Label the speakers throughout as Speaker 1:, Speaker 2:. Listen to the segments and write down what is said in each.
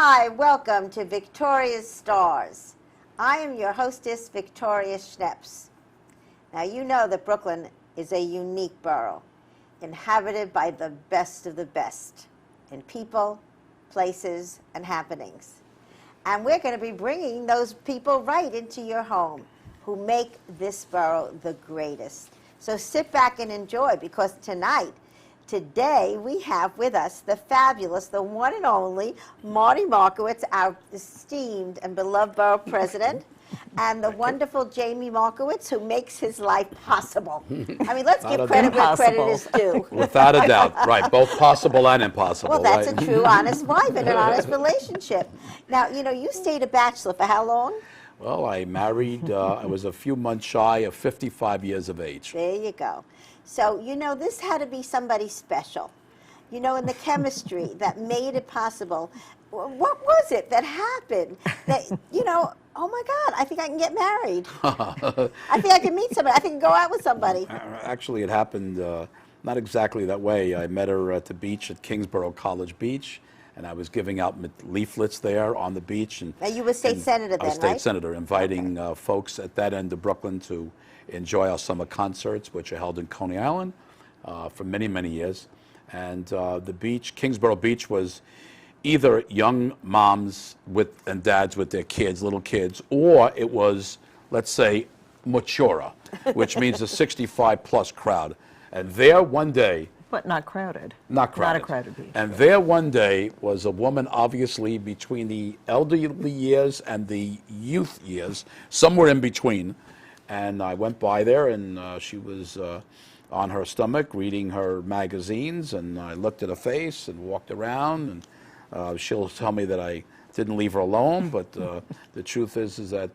Speaker 1: Hi, welcome to Victoria's Stars. I am your hostess, Victoria Schneps. Now, you know that Brooklyn is a unique borough, inhabited by the best of the best in people, places, and happenings. And we're going to be bringing those people right into your home who make this borough the greatest. So sit back and enjoy, because today we have with us the fabulous, the one and only Marty Markowitz, our esteemed and beloved Borough President, and the wonderful Jami Markowitz, who makes his life possible. I mean, let's give credit where credit is due.
Speaker 2: Without a doubt, right, both possible and impossible.
Speaker 1: Well, that's
Speaker 2: right?
Speaker 1: a true, honest wife and an honest relationship. Now, you know, you stayed a bachelor for how long?
Speaker 2: Well, I married, I was a few months shy of 55 years of age.
Speaker 1: There you go. So, you know, this had to be somebody special. You know, in the chemistry that made it possible. What was it that happened that, you know, oh my God, I think I can get married. I think I can meet somebody. I think I can go out with somebody.
Speaker 2: Actually, it happened not exactly that way. I met her at the beach at Kingsborough College Beach, and I was giving out leaflets there on the beach. And
Speaker 1: now, you were state senator then, right?
Speaker 2: I was state senator, inviting folks at that end of Brooklyn to enjoy our summer concerts, which are held in Coney Island for many, many years. And the beach, Kingsborough Beach, was either young moms and dads with their kids, little kids, or it was, let's say, matura, which means a 65-plus crowd. And there one day...
Speaker 3: But not crowded.
Speaker 2: Not crowded.
Speaker 3: Not a crowded beach.
Speaker 2: And there one day was a woman, obviously, between the elderly years and the youth years, somewhere in between. And I went by there, and she was on her stomach reading her magazines, and I looked at her face and walked around, and she'll tell me that I didn't leave her alone, but the truth is that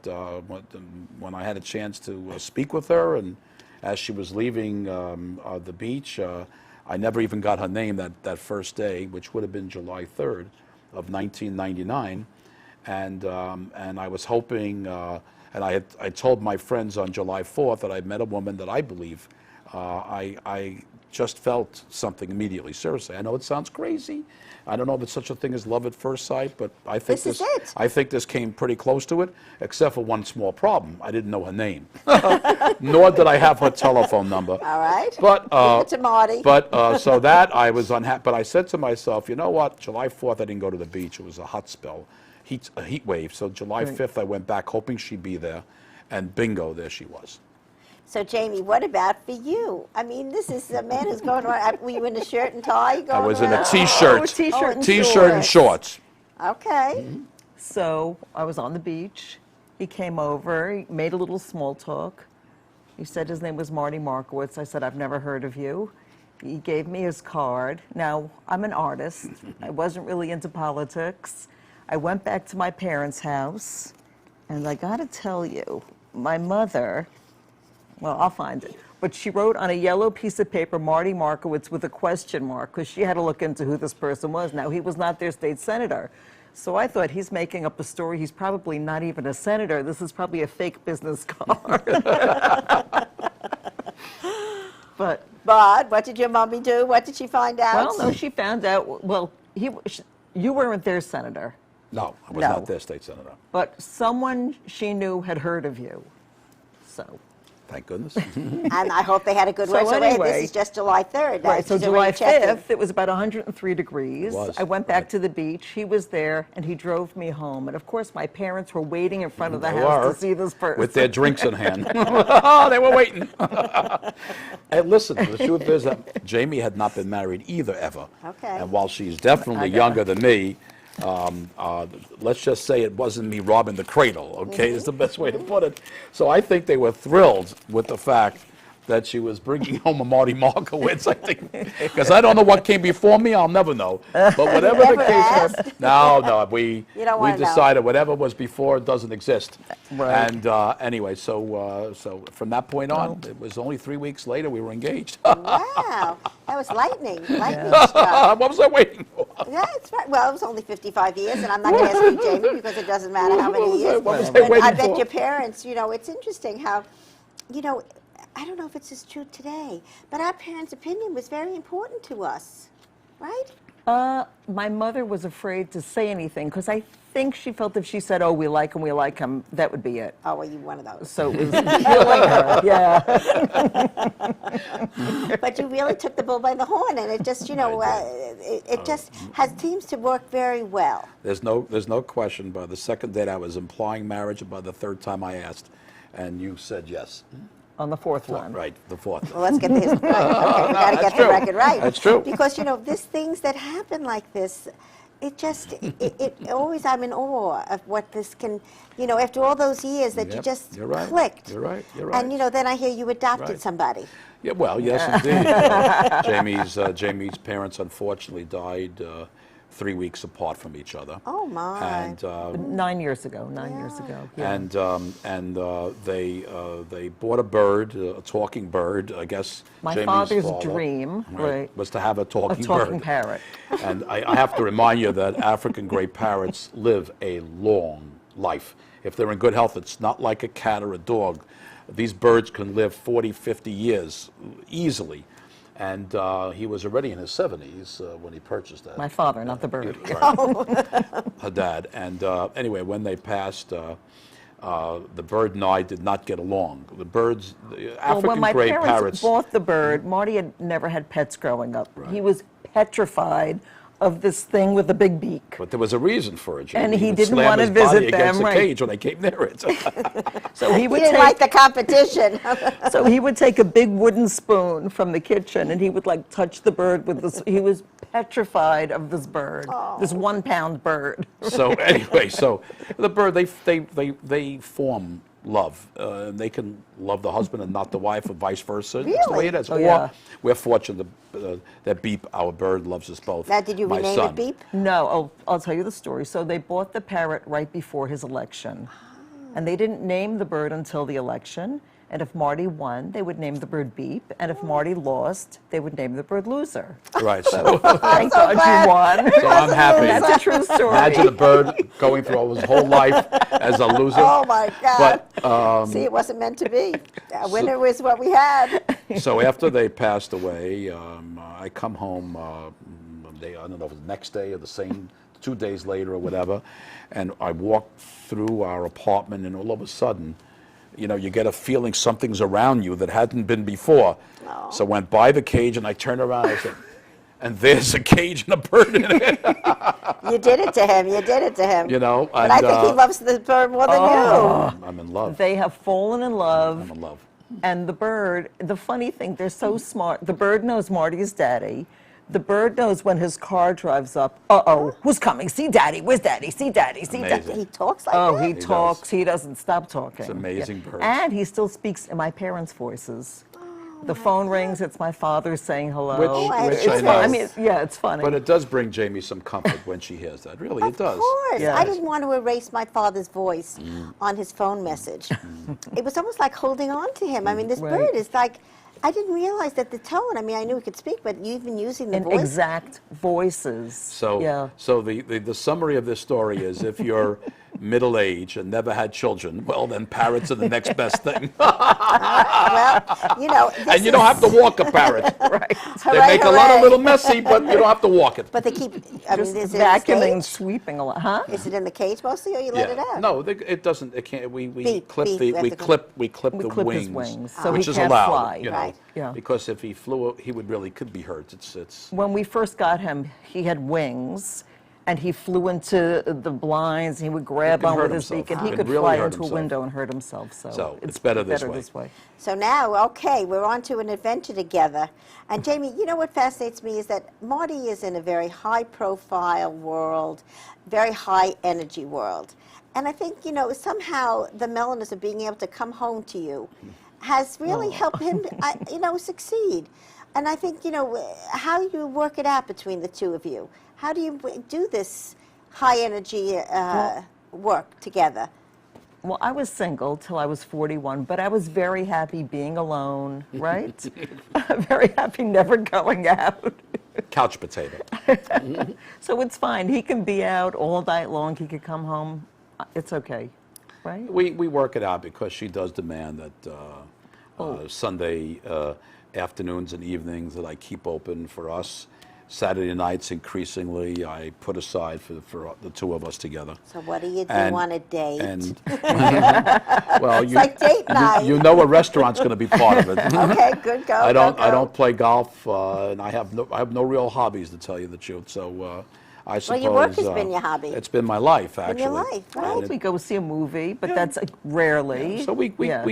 Speaker 2: when I had a chance to speak with her, and as she was leaving the beach, I never even got her name that first day, which would have been July 3rd of 1999, and I was hoping. And I told my friends on July 4th that I met a woman that I believe I just felt something immediately. Seriously, I know it sounds crazy. I don't know if it's such a thing as love at first sight, but I think I think this came pretty close to it, except for one small problem. I didn't know her name, nor did I have her telephone number.
Speaker 1: All right.
Speaker 2: But
Speaker 1: give it to Marty.
Speaker 2: But so that I was unhappy. But I said to myself, you know what? July 4th, I didn't go to the beach. It was a hot spell. A heat wave. So July 5th, I went back hoping she'd be there, and bingo, there she was.
Speaker 1: So, Jami, what about for you? I mean, this is a man who's going around. Were you in a shirt and tie?
Speaker 2: I was in a T-shirt. T-shirt and shorts.
Speaker 1: Okay.
Speaker 3: So I was on the beach. He came over, he made a little small talk. He said his name was Marty Markowitz. I said, I've never heard of you. He gave me his card. Now, I'm an artist. I wasn't really into politics. I went back to my parents' house, and I got to tell you, my mother, well, I'll find it, but she wrote on a yellow piece of paper, Marty Markowitz with a question mark, because she had to look into who this person was. Now, he was not their state senator. So I thought, he's making up a story. He's probably not even a senator. This is probably a fake business card. But
Speaker 1: what did your mommy do? What did she find out?
Speaker 3: Well, no, she found out, well, you weren't their senator.
Speaker 2: No, I was not their state senator.
Speaker 3: But someone she knew had heard of you, so.
Speaker 2: Thank goodness.
Speaker 1: And I hope they had a good word. So
Speaker 3: anyway,
Speaker 1: this is just July 3rd.
Speaker 3: Right, so July 5th, it was about 103 degrees.
Speaker 2: It was,
Speaker 3: I went back to the beach. He was there, and he drove me home. And, of course, my parents were waiting in front of the house to see this person.
Speaker 2: With their drinks in hand. Oh, they were waiting. Hey, listen, the truth is that Jami had not been married either, ever.
Speaker 1: Okay.
Speaker 2: And while she's definitely younger than me, let's just say it wasn't me robbing the cradle, okay, is the best way to put it. So I think they were thrilled with the fact that she was bringing home a Marty Markowitz, I think, because I don't know what came before me, I'll never know. But whatever the case was, no, we decided whatever was before doesn't exist.
Speaker 3: Right.
Speaker 2: And anyway, so from that point on, it was only 3 weeks later we were engaged.
Speaker 1: Wow, that was lightning struck.
Speaker 2: What was I waiting for?
Speaker 1: Yeah, that's right. Well, it was only 55 years, and I'm not going to ask you, Jami, because it doesn't matter how many years.
Speaker 2: What was I
Speaker 1: But
Speaker 2: waiting
Speaker 1: I bet
Speaker 2: for?
Speaker 1: your parents, you know, it's interesting how, you know, I don't know if it's as true today, but our parents' opinion was very important to us, right?
Speaker 3: My mother was afraid to say anything because I think she felt if she said, "Oh, we like him," that would be it.
Speaker 1: Oh, well, you one of those.
Speaker 3: So it was killing her. Yeah.
Speaker 1: But you really took the bull by the horn, and it just, it just seems to work very well.
Speaker 2: There's no question. By the second date, I was implying marriage, and by the third time, I asked, and you said yes.
Speaker 3: On the fourth one.
Speaker 2: Right, the fourth.
Speaker 1: Well, let's get this right. Okay, we got to get the record right.
Speaker 2: That's true.
Speaker 1: Because, these things that happen like this, it always, I'm in awe of what this can, after all those years that you just
Speaker 2: You're right.
Speaker 1: clicked.
Speaker 2: You're right.
Speaker 1: And, then I hear you adopted
Speaker 2: Right.
Speaker 1: somebody.
Speaker 2: Yeah, well, yes, indeed. Jamie's parents unfortunately died 3 weeks apart from each other.
Speaker 1: Oh, my.
Speaker 2: And
Speaker 3: 9 years ago. 9 years ago. Yeah.
Speaker 2: and they bought a bird, a talking bird. I guess
Speaker 3: My
Speaker 2: Jamie's
Speaker 3: father's
Speaker 2: father,
Speaker 3: dream, right,
Speaker 2: was to have a talking bird.
Speaker 3: parrot.
Speaker 2: And I have to remind you that African gray parrots live a long life. If they're in good health, it's not like a cat or a dog. These birds can live 40, 50 years easily. And he was already in his 70s when he purchased that.
Speaker 3: My father, not the bird.
Speaker 2: Right. Her dad. And anyway, when they passed, the bird and I did not get along. The birds, the African
Speaker 3: when my
Speaker 2: gray
Speaker 3: parents
Speaker 2: parrots.
Speaker 3: bought the bird, Marty had never had pets growing up.
Speaker 2: Right.
Speaker 3: He was petrified of this thing with a big beak.
Speaker 2: But there was a reason for it. Jamie.
Speaker 3: And he
Speaker 2: would
Speaker 3: didn't
Speaker 2: slam
Speaker 3: wanna
Speaker 2: his body
Speaker 3: visit
Speaker 2: against
Speaker 3: them,
Speaker 2: the
Speaker 3: right.
Speaker 2: cage when I came near it.
Speaker 3: So he
Speaker 1: You
Speaker 3: would
Speaker 1: didn't like the competition.
Speaker 3: So he would take a big wooden spoon from the kitchen and he would touch the bird with this. He was petrified of this bird, this 1 pound bird.
Speaker 2: So anyway, so the bird, they form love. They can love the husband and not the wife, or vice versa. It's the way it is.
Speaker 3: Oh, yeah.
Speaker 2: We're fortunate that Beep, our bird, loves us both.
Speaker 1: Now, did you
Speaker 2: My
Speaker 1: rename
Speaker 2: son.
Speaker 1: it Beep?
Speaker 3: No, I'll tell you the story. So they bought the parrot right before his election. And they didn't name the bird until the election. And if Marty won, they would name the bird Beep. And if Marty lost, they would name the bird Loser.
Speaker 2: Right. So,
Speaker 3: Thank God you won.
Speaker 2: so I'm happy.
Speaker 3: That's a true story.
Speaker 2: Imagine a bird going through his whole life as a loser.
Speaker 1: Oh, my God.
Speaker 2: But
Speaker 1: See, it wasn't meant to be. A winner was what we had.
Speaker 2: so after they passed away, I come home. I don't know if it was the next day or the same 2 days later or whatever, and I walk through our apartment, and all of a sudden, you get a feeling something's around you that hadn't been before.
Speaker 1: Oh.
Speaker 2: So I went by the cage, and I turned around, and I said, and there's a cage and a bird in it.
Speaker 1: You did it to him. You did it to him.
Speaker 2: But
Speaker 1: But I think he loves the bird more than you.
Speaker 2: I'm in love.
Speaker 3: They have fallen in love.
Speaker 2: I'm in love.
Speaker 3: And the bird, the funny thing, they're so smart. The bird knows Marty's daddy. The bird knows when his car drives up, uh-oh, who's coming? See daddy, where's daddy? See daddy, see
Speaker 2: Amazing.
Speaker 3: daddy.
Speaker 1: He talks like
Speaker 3: Oh,
Speaker 1: that?
Speaker 3: he
Speaker 2: does.
Speaker 3: talks, he doesn't stop talking.
Speaker 2: It's amazing bird.
Speaker 3: And he still speaks in my parents' voices. The phone rings, it's my father saying hello.
Speaker 2: Which
Speaker 3: It's
Speaker 2: I
Speaker 3: fun-
Speaker 2: know.
Speaker 3: I mean, yeah, it's funny.
Speaker 2: But it does bring Jamie some comfort when she hears that. Really, it does.
Speaker 1: Of course.
Speaker 3: Yes.
Speaker 1: I didn't want to erase my father's voice on his phone message. It was almost like holding on to him. I mean, this
Speaker 3: Right.
Speaker 1: bird is like, I didn't realize that the tone, I mean, I knew he could speak, but you've been using the
Speaker 3: in
Speaker 1: voice.
Speaker 3: exact voices.
Speaker 2: So,
Speaker 3: yeah.
Speaker 2: so the summary of this story is if you're middle-aged and never had children, well, then parrots are the next best thing.
Speaker 1: Well, this
Speaker 2: And you don't have to walk a parrot.
Speaker 3: Right.
Speaker 2: They
Speaker 1: Hooray,
Speaker 2: make a lot
Speaker 1: hooray.
Speaker 2: of little messy, but you don't have to walk it.
Speaker 1: But they keep, I
Speaker 3: Just
Speaker 1: mean, is it in the
Speaker 3: vacuuming and
Speaker 1: cage?
Speaker 3: sweeping a lot, huh?
Speaker 1: Is it in the cage mostly, or you let it out?
Speaker 2: No, it doesn't. It can't. We
Speaker 1: Beep,
Speaker 2: clip
Speaker 1: beep,
Speaker 2: the
Speaker 1: we have
Speaker 2: we
Speaker 1: to
Speaker 2: clip
Speaker 3: We
Speaker 2: the
Speaker 3: clip
Speaker 2: wings,
Speaker 3: his wings, so
Speaker 2: which
Speaker 3: he
Speaker 2: is
Speaker 3: can't
Speaker 2: allowed.
Speaker 3: fly.
Speaker 1: Right.
Speaker 3: Yeah.
Speaker 2: Because if he flew, he would really could be hurt. It's
Speaker 3: When we first got him, he had wings, and he flew into the blinds. He would grab
Speaker 2: can
Speaker 3: on
Speaker 2: hurt
Speaker 3: with his
Speaker 2: himself.
Speaker 3: beak, and
Speaker 2: He
Speaker 3: he
Speaker 2: can
Speaker 3: could
Speaker 2: really
Speaker 3: fly
Speaker 2: hurt
Speaker 3: into a
Speaker 2: himself.
Speaker 3: window and hurt himself.
Speaker 2: So it's better this way.
Speaker 1: So now, okay, we're on to an adventure together. And Jamie, you know what fascinates me is that Marty is in a very high-profile world, very high-energy world. And I think, somehow the mellowness of being able to come home to you has really helped him, succeed. And I think, how you work it out between the two of you. How do you do this high-energy work together?
Speaker 3: Well, I was single till I was 41, but I was very happy being alone, right? Very happy never going out.
Speaker 2: Couch potato.
Speaker 3: So it's fine. He can be out all night long. He could come home. It's okay, right?
Speaker 2: We work it out because she does demand that Sunday afternoons and evenings that I keep open for us. Saturday nights, increasingly, I put aside for the two of us together.
Speaker 1: So what do you do
Speaker 2: And-
Speaker 1: on a date?
Speaker 2: And well,
Speaker 1: It's like date night.
Speaker 2: you know a restaurant's going to be part of it.
Speaker 1: Okay, good, go,
Speaker 2: I don't.
Speaker 1: go,
Speaker 2: I
Speaker 1: go.
Speaker 2: don't play golf, and I have no real hobbies, to tell you the truth. So I suppose.
Speaker 1: your work has been your hobby.
Speaker 2: It's been my life,
Speaker 1: In
Speaker 2: actually.
Speaker 1: your life, right?
Speaker 2: And
Speaker 3: We go see a movie, but that's rarely.
Speaker 2: So we
Speaker 3: Yeah.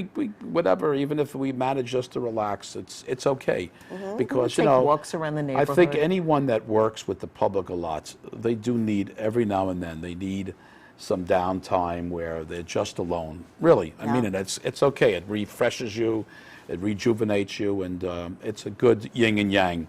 Speaker 2: whatever. Even if we manage just to relax, it's okay, because
Speaker 3: We
Speaker 2: you
Speaker 3: take
Speaker 2: know.
Speaker 3: walks around the
Speaker 2: I think
Speaker 3: neighborhood.
Speaker 2: anyone that works with the public a lot, they do need every now and then. They need some downtime where they're just alone. Really, I mean
Speaker 1: Yeah.
Speaker 2: it. It's okay. It refreshes you, it rejuvenates you, and it's a good yin and yang.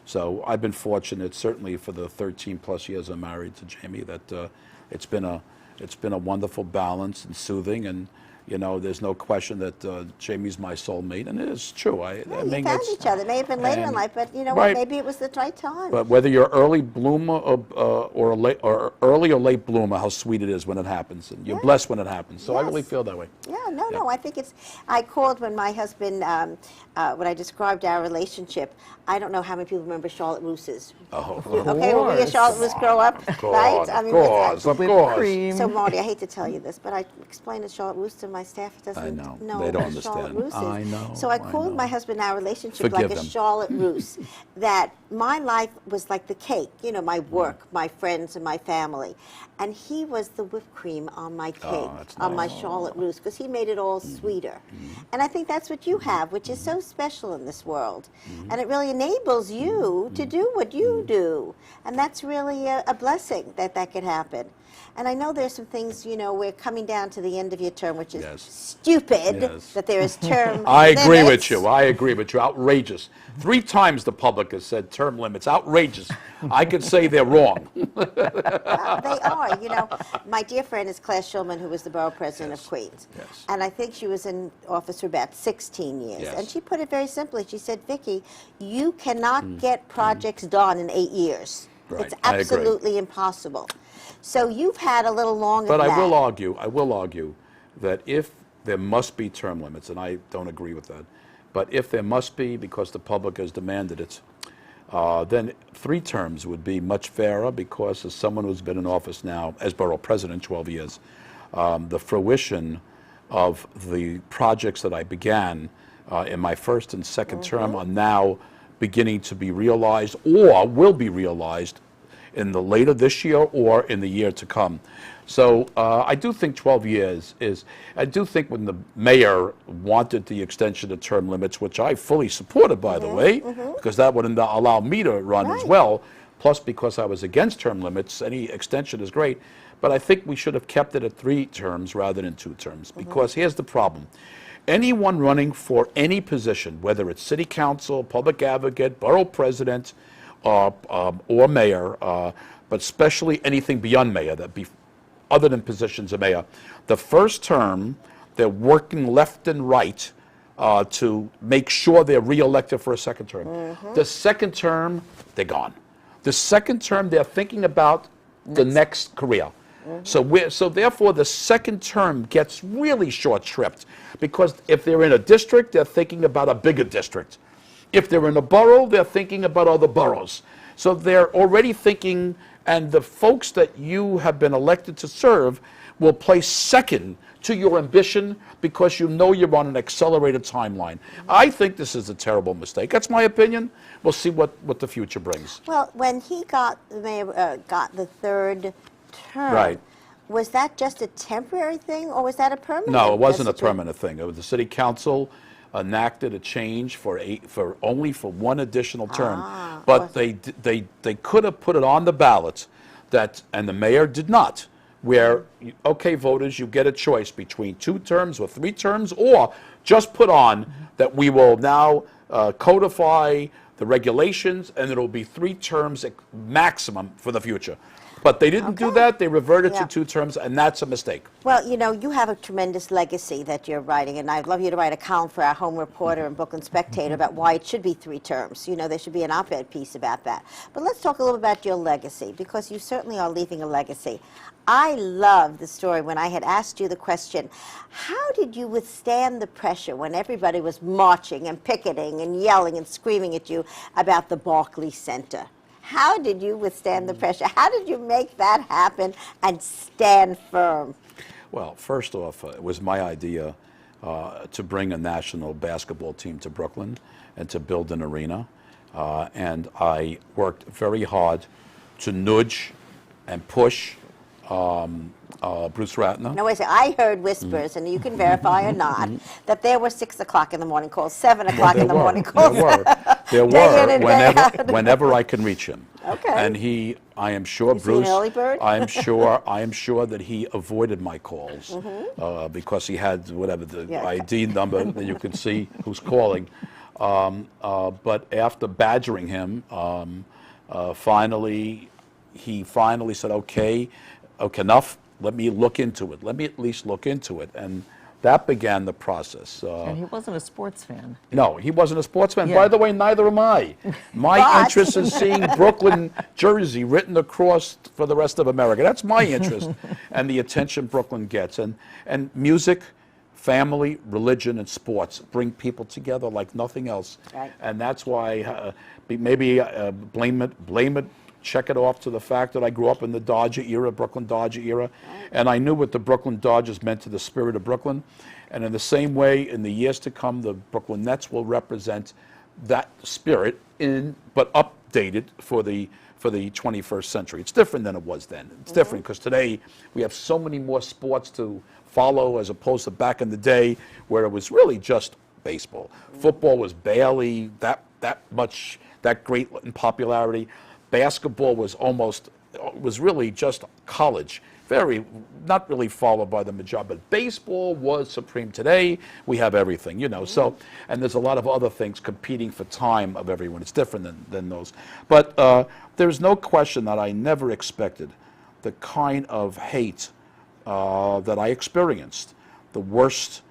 Speaker 2: So I've been fortunate, certainly for the 13 plus years I'm married to Jami, that it's been a wonderful balance and soothing, and you know, there's no question that Jami's my soulmate, and it is true. I
Speaker 1: You
Speaker 2: mean,
Speaker 1: found
Speaker 2: it's-
Speaker 1: each other. It may have been later in
Speaker 2: and-
Speaker 1: life, but you know
Speaker 2: right.
Speaker 1: what? Maybe it was the right time.
Speaker 2: But whether you're early bloomer or a late, or early or late bloomer, how sweet it is when it happens, and you're blessed when it happens. So I really
Speaker 1: Yes.
Speaker 2: feel that way.
Speaker 1: Yeah, no. I think it's. I called when my husband, when I described our relationship. I don't know how many people remember Charlotte Ruse's.
Speaker 2: Oh,
Speaker 1: Okay, were we a
Speaker 3: course.
Speaker 1: Charlotte Russe grow up? Right? I mean,
Speaker 2: of
Speaker 3: Whipped
Speaker 2: course.
Speaker 3: cream.
Speaker 1: So Marty, I hate to tell you this, but I explained to Charlotte Russe to my staff. It doesn't
Speaker 2: know. They don't
Speaker 1: who Charlotte
Speaker 2: understand.
Speaker 1: Russe is.
Speaker 2: I know,
Speaker 1: So I
Speaker 2: I
Speaker 1: called
Speaker 2: know.
Speaker 1: my husband our relationship
Speaker 2: Forgive
Speaker 1: like a
Speaker 2: them.
Speaker 1: Charlotte Russe. That my life was like the cake, you know, my work, my friends, and my family, and he was the whipped cream on my cake,
Speaker 2: that's
Speaker 1: on my Charlotte Russe, because he made it all sweeter. And I think that's what you have, which is so special in this world, and it really enables you to do what you do, and that's really a blessing that could happen. And I know there's some things, you know, we're coming down to the end of your term, which is
Speaker 2: Yes.
Speaker 1: stupid
Speaker 2: Yes.
Speaker 1: that there is term
Speaker 2: I agree with
Speaker 1: limits.
Speaker 2: you. I agree with you. Outrageous. 3 times the public has said term limits. Outrageous. I could say they're wrong.
Speaker 1: Well, they are. You know, my dear friend is Claire Shulman, who was the Borough President of Queens.
Speaker 2: Yes.
Speaker 1: And I think she was in office for about 16 years.
Speaker 2: Yes.
Speaker 1: And she put it very simply. She said, Vicki, you cannot get projects done in 8 years.
Speaker 2: Right.
Speaker 1: It's
Speaker 2: I agree.
Speaker 1: absolutely impossible. So you've had a little longer
Speaker 2: But
Speaker 1: than
Speaker 2: I
Speaker 1: that.
Speaker 2: will argue that if there must be term limits, and I don't agree with that, but if there must be because the public has demanded it, then 3 terms would be much fairer, because as someone who's been in office now as Borough President 12 years, the fruition of the projects that I began in my first and second term are now beginning to be realized or will be realized in the later this year or in the year to come. So I do think 12 years is, I do think when the mayor wanted the extension of term limits, which I fully supported, by the way, because that would allow me to run as well, plus because I was against term limits, any extension is great, but I think we should have kept it at 3 terms rather than 2 terms, because here's the problem. Anyone running for any position, whether it's city council, public advocate, borough president, or mayor, but especially anything beyond mayor, that be other than positions of mayor, the first term, they're working left and right to make sure they're reelected for a second term. The second term, they're gone. The second term, they're thinking about the next career. So therefore, the second term gets really short-shrift, because if they're in a district, they're thinking about a bigger district. If they're in a borough, they're thinking about other boroughs. So they're already thinking, and the folks that you have been elected to serve will place second to your ambition, because you know you're on an accelerated timeline. I think this is a terrible mistake. That's my opinion. We'll see what the future brings.
Speaker 1: Well, when he got the mayor, got the 3rd term,
Speaker 2: Right.
Speaker 1: was that just a temporary thing, or was that a permanent?
Speaker 2: No, it wasn't a
Speaker 1: situation?
Speaker 2: permanent thing. It was the city council enacted a change for only for 1 additional term, but they could have put it on the ballot and the mayor did not. Where, okay, voters, you get a choice between 2 terms or 3 terms, or just put on that we will now codify the regulations, and it'll be 3 terms maximum for the future. But they didn't do that. They reverted to 2 terms, and that's a mistake.
Speaker 1: Well, you know, you have a tremendous legacy that you're writing, and I'd love you to write a column for our home reporter and Brooklyn Spectator about why it should be 3 terms. You know, there should be an op-ed piece about that. But let's talk a little about your legacy, because you certainly are leaving a legacy. I love the story when I had asked you the question, how did you withstand the pressure when everybody was marching and picketing and yelling and screaming at you about the Barclays Center? How did you withstand the pressure? How did you make that happen and stand firm?
Speaker 2: Well, first off, it was my idea to bring a national basketball team to Brooklyn and to build an arena. And I worked very hard to nudge and push Bruce Ratner.
Speaker 1: No, wait a second. I heard whispers, and you can verify or not, that there were 6 o'clock in the morning calls, 7 o'clock in the morning calls.
Speaker 2: There
Speaker 1: Day in and day out.
Speaker 2: whenever I can reach him.
Speaker 1: Okay.
Speaker 2: And I am sure,
Speaker 1: Is he an
Speaker 2: Bruce,
Speaker 1: early bird?
Speaker 2: I am sure that he avoided my calls because he had whatever the
Speaker 1: Yeah.
Speaker 2: ID number that you can see who's calling. But after badgering him, he finally said, okay, enough. Let me look into it. Let me at least look into it. And that began the process.
Speaker 3: And he wasn't a sports fan.
Speaker 2: No, he wasn't a sports fan.
Speaker 3: Yeah.
Speaker 2: By the way, neither am I. My
Speaker 1: But-
Speaker 2: interest is seeing Brooklyn, Jersey written across for the rest of America. That's my interest and the attention Brooklyn gets. And music, family, religion, and sports bring people together like nothing else.
Speaker 1: Right.
Speaker 2: And that's why blame it, check it off to the fact that I grew up in the Dodger era, Brooklyn Dodger era, and I knew what the Brooklyn Dodgers meant to the spirit of Brooklyn. And in the same way, in the years to come, the Brooklyn Nets will represent that spirit but updated for the 21st century. It's different than it was then. It's different because today we have so many more sports to follow as opposed to back in the day where it was really just baseball. Football was barely that great in popularity. Basketball was really just college, not really followed by the majority, but baseball was supreme. Today, we have everything, so, and there's a lot of other things competing for time of everyone. It's different than those. But there's no question that I never expected the kind of hate that I experienced, the worst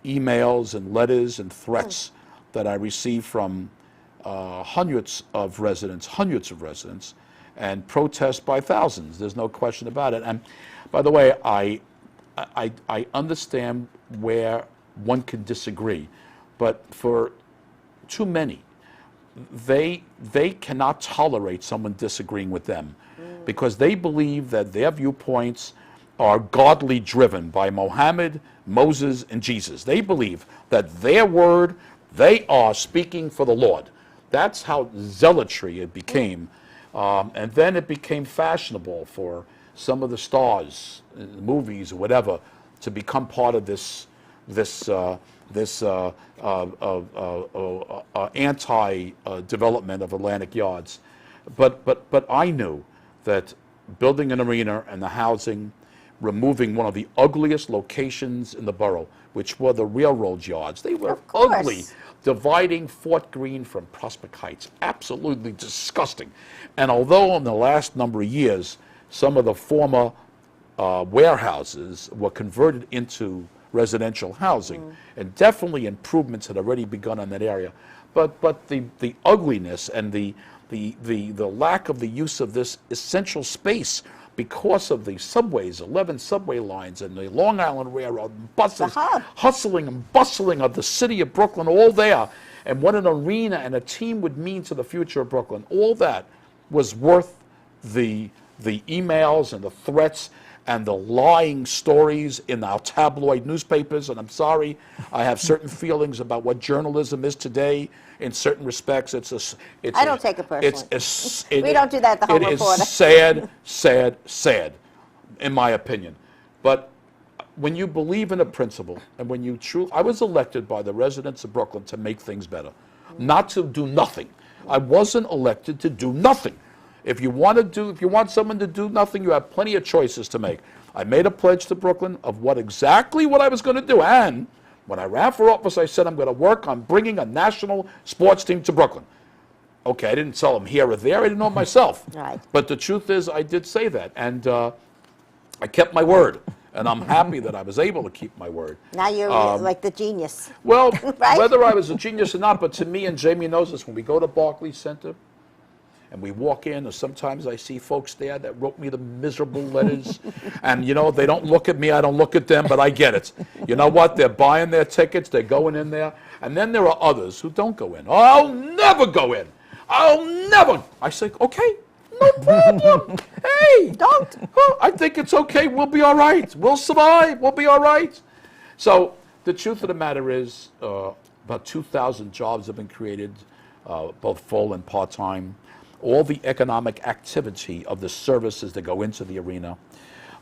Speaker 2: emails and letters and threats that I received from hundreds of residents, and protests by thousands. There's no question about it. And by the way, I understand where one can disagree, but for too many, they cannot tolerate someone disagreeing with them because they believe that their viewpoints are godly driven by Mohammed, Moses, and Jesus. They believe that their word, they are speaking for the Lord. That's how zealotry it became. And then it became fashionable for some of the stars in movies or whatever to become part of this anti-development of Atlantic Yards. But I knew that building an arena and the housing, removing one of the ugliest locations in the borough, which were the railroad yards. They were ugly. Dividing Fort Greene from Prospect Heights. Absolutely disgusting. And although in the last number of years, some of the former warehouses were converted into residential housing, and definitely improvements had already begun in that area, but the ugliness and the lack of the use of this essential space because of the subways, 11 subway lines, and the Long Island Railroad, buses, hustling and bustling of the city of Brooklyn, all there, and what an arena and a team would mean to the future of Brooklyn, all that was worth the emails and the threats and the lying stories in our tabloid newspapers. And I'm sorry, I have certain feelings about what journalism is today. In certain respects,
Speaker 1: I don't take it personally. We don't do that at the Home Reporter.
Speaker 2: It is sad, in my opinion. But when you believe in a principle, and when you I was elected by the residents of Brooklyn to make things better, not to do nothing. I wasn't elected to do nothing. If you want someone to do nothing, you have plenty of choices to make. I made a pledge to Brooklyn of exactly what I was going to do, and when I ran for office, I said I'm going to work on bringing a national sports team to Brooklyn. Okay, I didn't tell them here or there. I didn't know it myself.
Speaker 1: Right.
Speaker 2: But the truth is, I did say that, and I kept my word, and I'm happy that I was able to keep my word.
Speaker 1: Now you're like the genius.
Speaker 2: Well,
Speaker 1: Right?
Speaker 2: whether I was a genius or not, but to me, and Jami knows this, when we go to Barclays Center, and we walk in, and sometimes I see folks there that wrote me the miserable letters. And, they don't look at me, I don't look at them, but I get it. You know what? They're buying their tickets, they're going in there. And then there are others who don't go in. Oh, I'll never go in. I'll never. I say, okay, No problem. Hey, don't. Oh, I think it's okay. We'll be all right. We'll survive. We'll be all right. So the truth of the matter is about 2,000 jobs have been created, both full and part-time. All the economic activity of the services that go into the arena,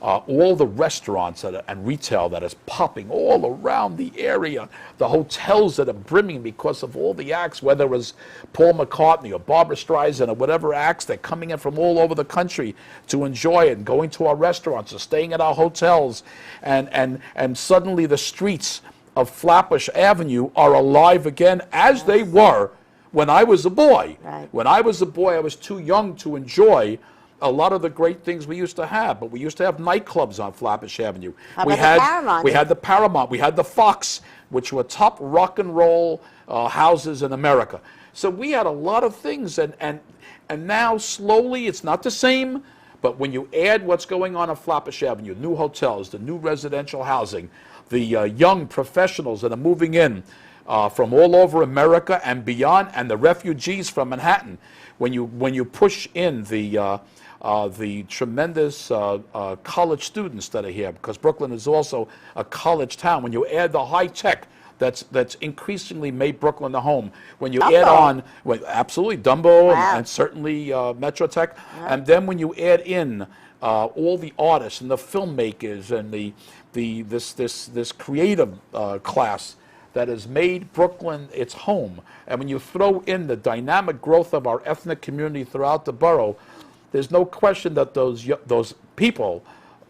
Speaker 2: all the restaurants and retail that is popping all around the area, the hotels that are brimming because of all the acts, whether it was Paul McCartney or Barbra Streisand or whatever acts, they're coming in from all over the country to enjoy it, and going to our restaurants or staying at our hotels, and suddenly the streets of Flatbush Avenue are alive again as they were when I was a boy.
Speaker 1: Right.
Speaker 2: When I was a boy, I was too young to enjoy a lot of the great things we used to have, but we used to have nightclubs on Flatbush Avenue.
Speaker 1: How
Speaker 2: We
Speaker 1: about the
Speaker 2: had
Speaker 1: Paramount?
Speaker 2: we had the Paramount, we had the Fox, which were top rock and roll houses in America. So we had a lot of things, and now slowly it's not the same. But when you add what's going on Flatbush Avenue, new hotels, the new residential housing, the young professionals that are moving in from all over America and beyond, and the refugees from Manhattan, when you push in the tremendous college students that are here, because Brooklyn is also a college town. When you add the high tech that's increasingly made Brooklyn a home. When you add on, absolutely, Dumbo and certainly Metro Tech, and then when you add in all the artists and the filmmakers and this creative class that has made Brooklyn its home, and when you throw in the dynamic growth of our ethnic community throughout the borough, there's no question that those people,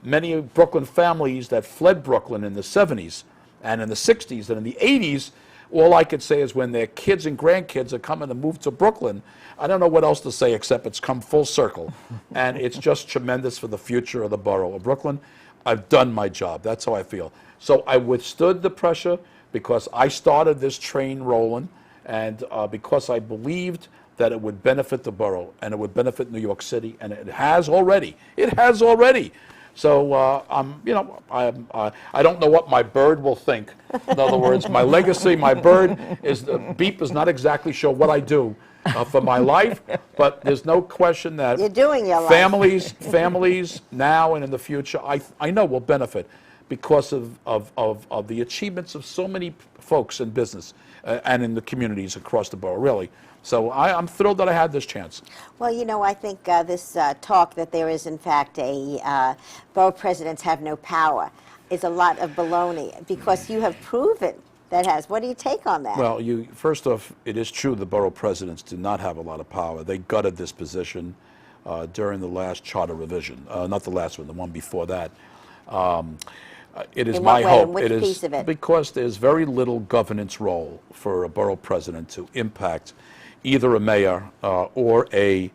Speaker 2: many Brooklyn families that fled Brooklyn in the 70s and in the 60s and in the 80s, all I could say is when their kids and grandkids are coming to move to Brooklyn, I don't know what else to say except it's come full circle. And it's just tremendous for the future of the borough of Brooklyn. I've done my job. That's how I feel. So I withstood the pressure because I started this train rolling, and because I believed that it would benefit the borough and it would benefit New York City, and it has already. It has already. So I don't know what my bird will think. In other words, my legacy, my bird is Beep is not exactly sure what I do for my life, but there's no question that
Speaker 1: You're doing your
Speaker 2: families now and in the future, I know will benefit because of the achievements of so many folks in business and in the communities across the borough, really. So I'm thrilled that I had this chance.
Speaker 1: Well, I think this talk that there is, in fact, a borough presidents have no power is a lot of baloney, because you have proven that has. What do you take on that?
Speaker 2: Well, first off, it is true the borough presidents do not have a lot of power. They gutted this position during the last charter revision, not the last one, the one before that. It is my hope.
Speaker 1: Which piece of it?
Speaker 2: Because there's very little governance role for a borough president to impact either a mayor or a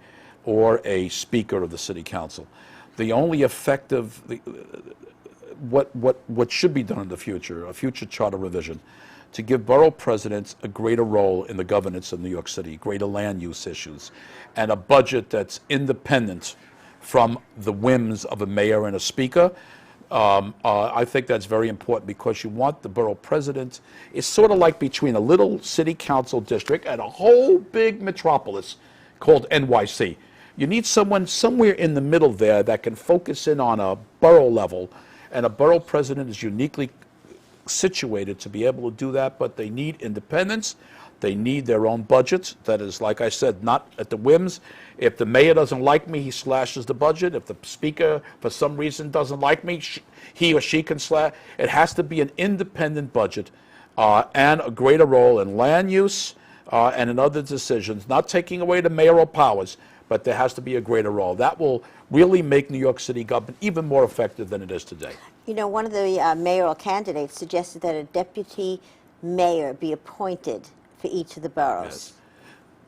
Speaker 2: speaker of the city council. The only effective, what should be done in the future, a future charter revision, to give borough presidents a greater role in the governance of New York City, greater land use issues, and a budget that's independent from the whims of a mayor and a speaker. I think that's very important, because you want the borough president. It's sort of like between a little city council district and a whole big metropolis called NYC. You need someone somewhere in the middle there that can focus in on a borough level, and a borough president is uniquely situated to be able to do that, but they need independence. They need their own budget. That is, like I said, not at the whims. If the mayor doesn't like me, he slashes the budget. If the speaker, for some reason, doesn't like me, he or she can slash. It has to be an independent budget and a greater role in land use and in other decisions, not taking away the mayoral powers, but there has to be a greater role. That will really make New York City government even more effective than it is today.
Speaker 1: One of the mayoral candidates suggested that a deputy mayor be appointed for each of the boroughs.
Speaker 2: Yes.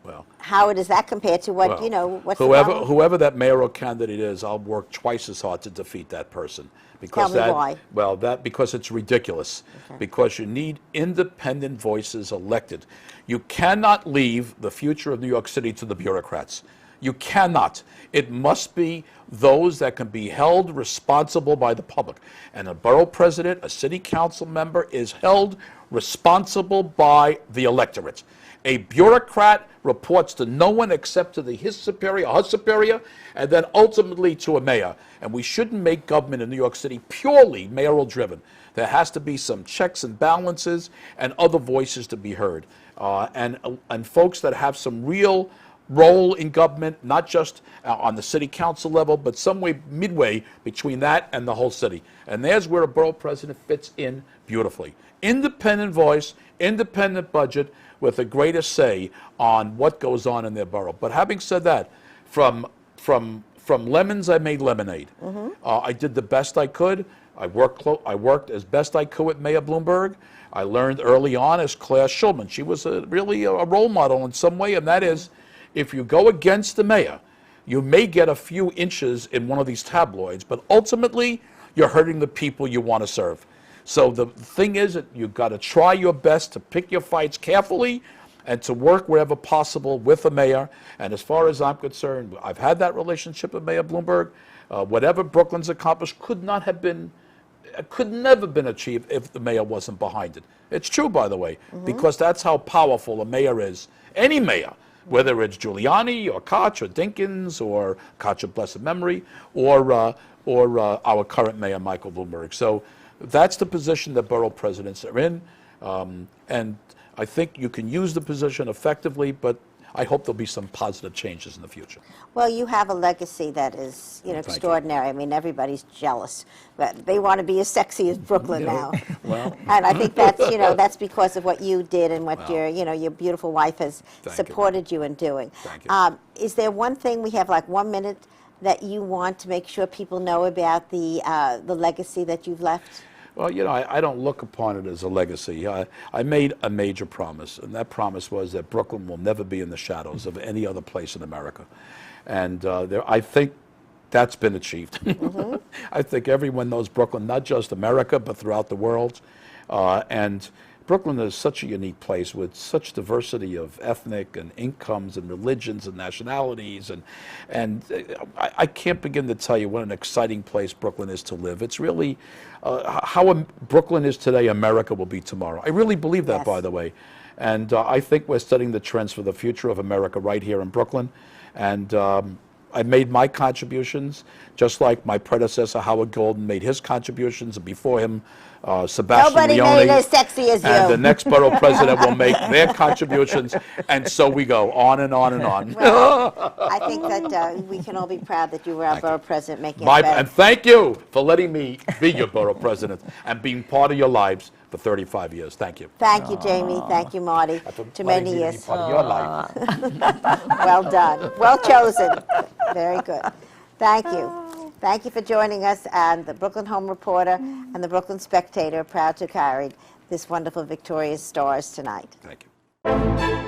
Speaker 2: Well,
Speaker 1: how does that compare to what, what's
Speaker 2: whoever that mayoral candidate is, I'll work twice as hard to defeat that person. Because
Speaker 1: Tell me why.
Speaker 2: Well, because it's ridiculous. Okay. Because you need independent voices elected. You cannot leave the future of New York City to the bureaucrats. You cannot. It must be those that can be held responsible by the public. And a borough president, a city council member, is held responsible by the electorate. A bureaucrat reports to no one except to his superior or her superior, and then ultimately to a mayor. And we shouldn't make government in New York City purely mayoral driven. There has to be some checks and balances and other voices to be heard. And folks that have some real role in government, not just on the city council level, but somewhere midway between that and the whole city. And there's where a borough president fits in beautifully. Independent voice, independent budget, with the greatest say on what goes on in their borough. But having said that, from lemons I made lemonade. I did the best I could. I worked as best I could with Mayor Bloomberg. I learned early on as Claire Schulman. She was really a role model in some way, and that is, if you go against the mayor, you may get a few inches in one of these tabloids, but ultimately, you're hurting the people you want to serve. So the thing is that you've got to try your best to pick your fights carefully and to work wherever possible with the mayor. And as far as I'm concerned, I've had that relationship with Mayor Bloomberg. Whatever Brooklyn's accomplished could never been achieved if the mayor wasn't behind it. It's true, by the way, because that's how powerful a mayor is. Any mayor, whether it's Giuliani or Koch or Dinkins or Koch of blessed memory or our current mayor, Michael Bloomberg. So that's the position that borough presidents are in. And I think you can use the position effectively, but I hope there'll be some positive changes in the future.
Speaker 1: Well, you have a legacy that is, extraordinary. I mean, everybody's jealous. But they want to be as sexy as Brooklyn now.
Speaker 2: Well.
Speaker 1: And I think that's, that's because of what you did and what your beautiful wife has supported you in doing.
Speaker 2: Thank you.
Speaker 1: Is there one thing, we have like 1 minute, that you want to make sure people know about the legacy that you've left?
Speaker 2: Well, I don't look upon it as a legacy. I made a major promise, and that promise was that Brooklyn will never be in the shadows of any other place in America. And I think that's been achieved. I think everyone knows Brooklyn, not just America, but throughout the world. And Brooklyn is such a unique place with such diversity of ethnic and incomes and religions and nationalities. And I can't begin to tell you what an exciting place Brooklyn is to live. It's really how Brooklyn is today, America will be tomorrow. I really believe that, by the way. And I think we're setting the trends for the future of America right here in Brooklyn. And I made my contributions, just like my predecessor, Howard Golden, made his contributions, and before him, Sebastian
Speaker 1: Nobody
Speaker 2: Leone.
Speaker 1: made as sexy as you.
Speaker 2: And the next borough president will make their contributions, and so we go on and on and on.
Speaker 1: Well, I think that we can all be proud that you were our borough president, making it better.
Speaker 2: And thank you for letting me be your borough president and being part of your lives for 35 years. Thank you.
Speaker 1: Thank you, Jamie. Thank you, Marty. To many years.
Speaker 2: Be part of your life.
Speaker 1: Well done. Well chosen. Very good. Thank you. Thank you for joining us, and the Brooklyn Home Reporter and the Brooklyn Spectator are proud to carry this wonderful Victoria's stars tonight.
Speaker 2: Thank you.